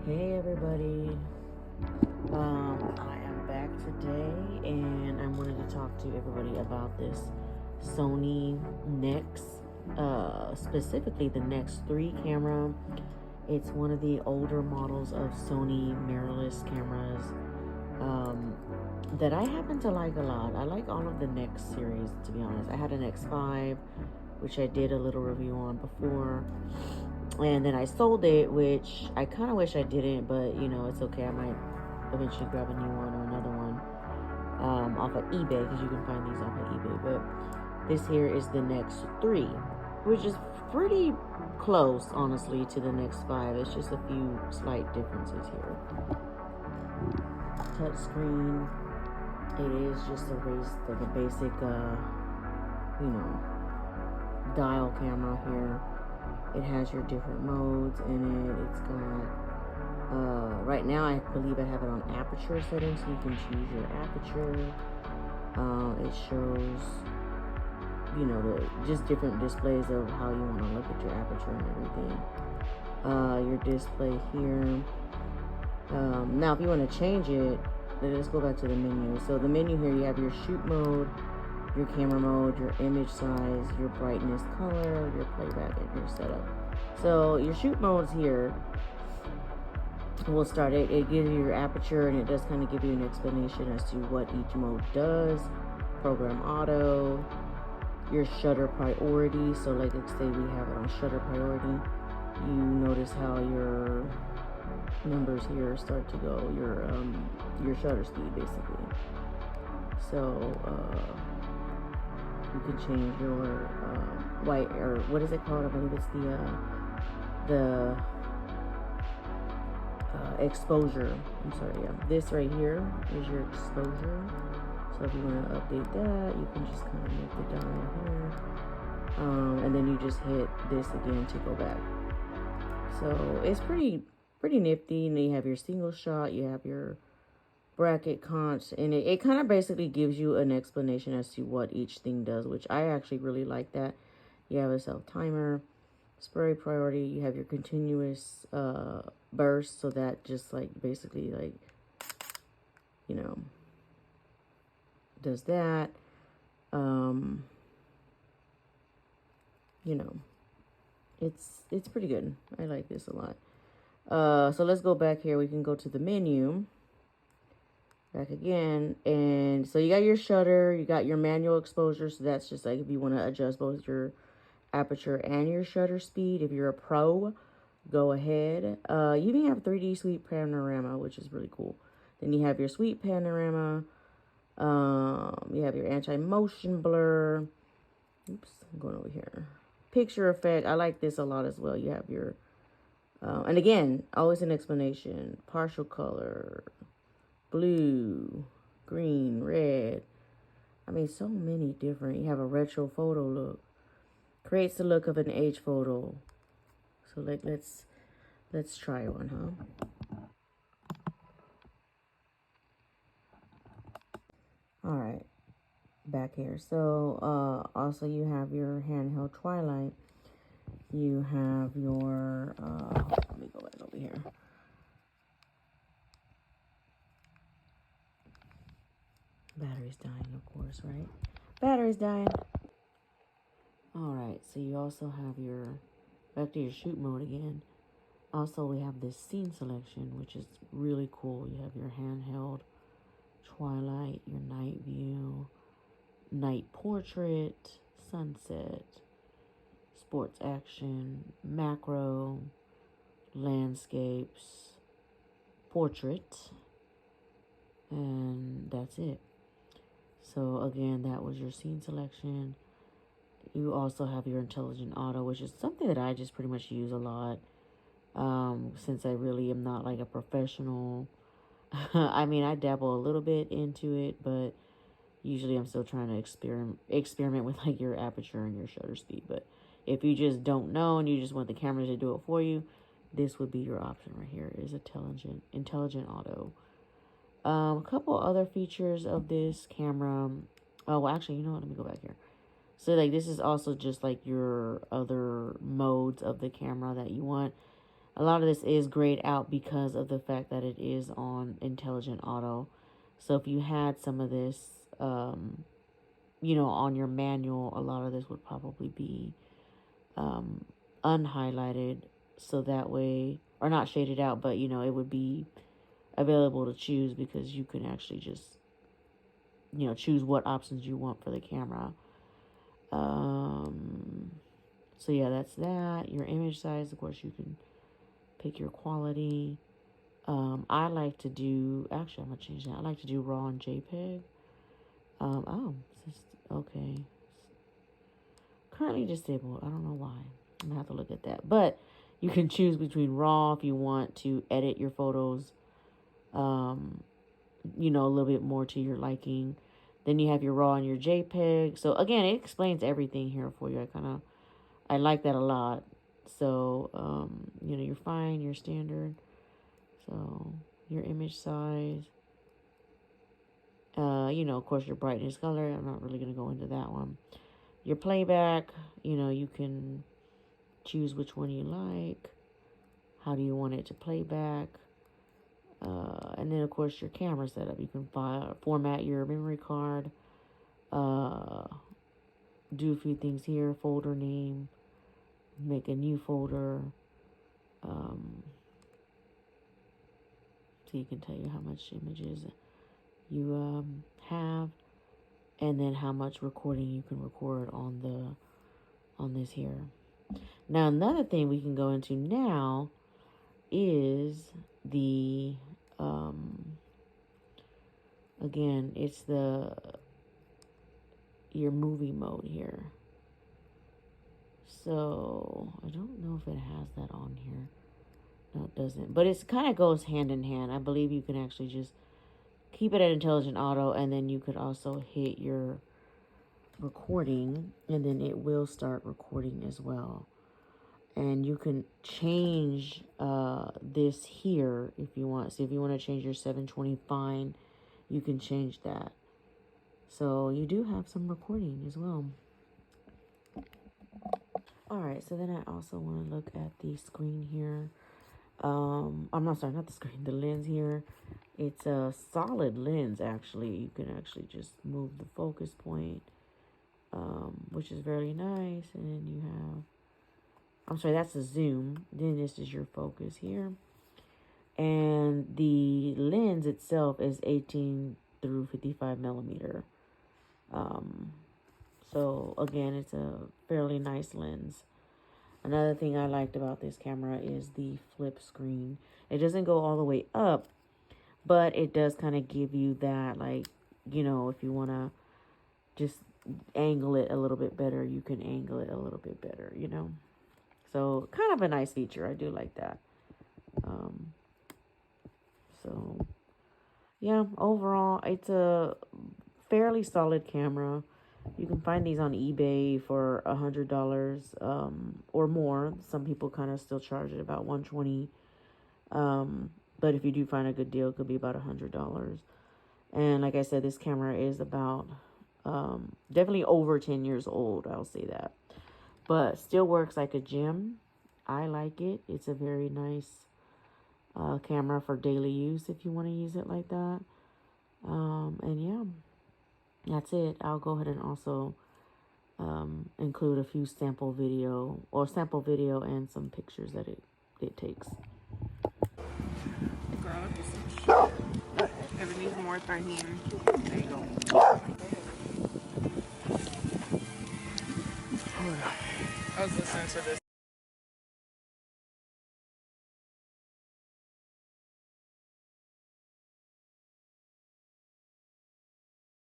Hey everybody, I am back today and I wanted to talk to everybody about this Sony Nex, specifically the Nex-3 camera. It's one of the older models of Sony mirrorless cameras that I happen to like a lot. I like all of the Nex series, to be honest. I had an X5, which I did a little review on before, and then I sold it, which I kind of wish I didn't, but you know, it's okay. I might eventually grab a new one or another one off of eBay, because you can find these off of eBay. But this here is the Nex-3, which is pretty close, honestly, to the Nex-5. It's just a few slight differences here. Touch screen. It is just like a basic, dial camera here. It has your different modes in it. It's got, right now I believe I have it on aperture settings, so you can choose your aperture. It shows, just different displays of how you want to look at your aperture and everything. Your display here. Now if you want to change it, let's go back to the menu. So the menu here, you have your shoot mode, your camera mode, your image size, your brightness, color, your playback, and your setup. So your shoot modes here, we'll start it. It gives you your aperture, and it does kind of give you an explanation as to what each mode does. Program auto, your shutter priority. So like, let's say we have it on shutter priority. You notice how your numbers here start to go, your shutter speed basically. So you can change your white, or what is it called? I believe it's the exposure. I'm sorry, yeah. This right here is your exposure. So if you want to update that, you can just kind of make the dial here, and then you just hit this again to go back. So it's pretty nifty. And then you have your single shot, you have your bracket conch, and it kind of basically gives you an explanation as to what each thing does, which I actually really like that. You have a self timer, spray priority, you have your continuous burst, so that just like basically like, does that. It's pretty good. I like this a lot. So let's go back here. We can go to the menu. Back again, and so you got your shutter, you got your manual exposure, so that's just like if you want to adjust both your aperture and your shutter speed. If you're a pro, go ahead. You even have 3D sweep panorama, which is really cool. Then you have your sweep panorama. You have your anti-motion blur. Oops, I'm going over here. Picture effect. I like this a lot as well. You have your and again, always an explanation. Partial color, blue, green, red. I mean, so many different. You have a retro photo look. Creates the look of an age photo. So like, let's try one, huh? All right, back here. So also you have your handheld twilight. You have your let me go back over here. Battery's dying, of course, right? Battery's dying. All right, so you also have your, back to your shoot mode again. Also, we have this scene selection, which is really cool. You have your handheld twilight, your night view, night portrait, sunset, sports action, macro, landscapes, portrait, and that's it. So again, that was your scene selection. You also have your intelligent auto, which is something that I just pretty much use a lot, since I really am not like a professional. I mean, I dabble a little bit into it, but usually I'm still trying to experiment with like your aperture and your shutter speed. But if you just don't know and you just want the camera to do it for you, this would be your option right here. Is intelligent auto. A couple other features of this camera. Oh, well, actually, you know what? Let me go back here. So like, this is also just like your other modes of the camera that you want. a lot of this is grayed out because of the fact that it is on intelligent auto. So if you had some of this, you know, on your manual, a lot of this would probably be unhighlighted. So that way, or not shaded out, but, you know, it would be available to choose because you can actually just, you know, choose what options you want for the camera. So yeah, that's that. Your image size, of course, you can pick your quality. I like to do, actually, I'm going to change that. I like to do RAW and JPEG. Oh, okay. Currently disabled. I don't know why. I'm going to have to look at that. But you can choose between RAW if you want to edit your photos, you know, a little bit more to your liking. Then you have your RAW and your JPEG. So again, it explains everything here for you. I like that a lot. So, you know, you're fine, you're standard. So your image size, you know, of course, your brightness color. I'm not really going to go into that one. Your playback, you know, you can choose which one you like. How do you want it to play back? And then, of course, your camera setup. You can format your memory card. Do a few things here. Folder name. Make a new folder. So you can tell you how much images you have. And then how much recording you can record on this here. Now, another thing we can go into now is the, again, it's your movie mode here. So, I don't know if it has that on here. No, it doesn't. But it kind of goes hand in hand. I believe you can actually just keep it at intelligent auto, and then you could also hit your recording, and then it will start recording as well. And you can change this here if you want. So if you want to change your 720 fine, you can change that. So you do have some recording as well. All right, so then I also want to look at the screen here. Not the screen, the lens here. It's a solid lens, actually. You can actually just move the focus point, which is very nice. And then you have, I'm sorry, that's a zoom. Then this is your focus here. And the lens itself is 18 through 55 millimeter. So again, it's a fairly nice lens. Another thing I liked about this camera is the flip screen. It doesn't go all the way up, but it does kind of give you that, like, you know, if you want to just angle it a little bit better, you can angle it a little bit better, you know. So kind of a nice feature. I do like that. So yeah, overall, it's a fairly solid camera. You can find these on eBay for $100 or more. Some people kind of still charge it about $120. But if you do find a good deal, it could be about $100. And like I said, this camera is about definitely over 10 years old. I'll say that. But still works like a gem. I like it. It's a very nice camera for daily use if you want to use it like that. And yeah. That's it. I'll go ahead and also include a few sample video and some pictures that it takes. Girl, this is shit. If it needs more tahini, there you go. I was listening to this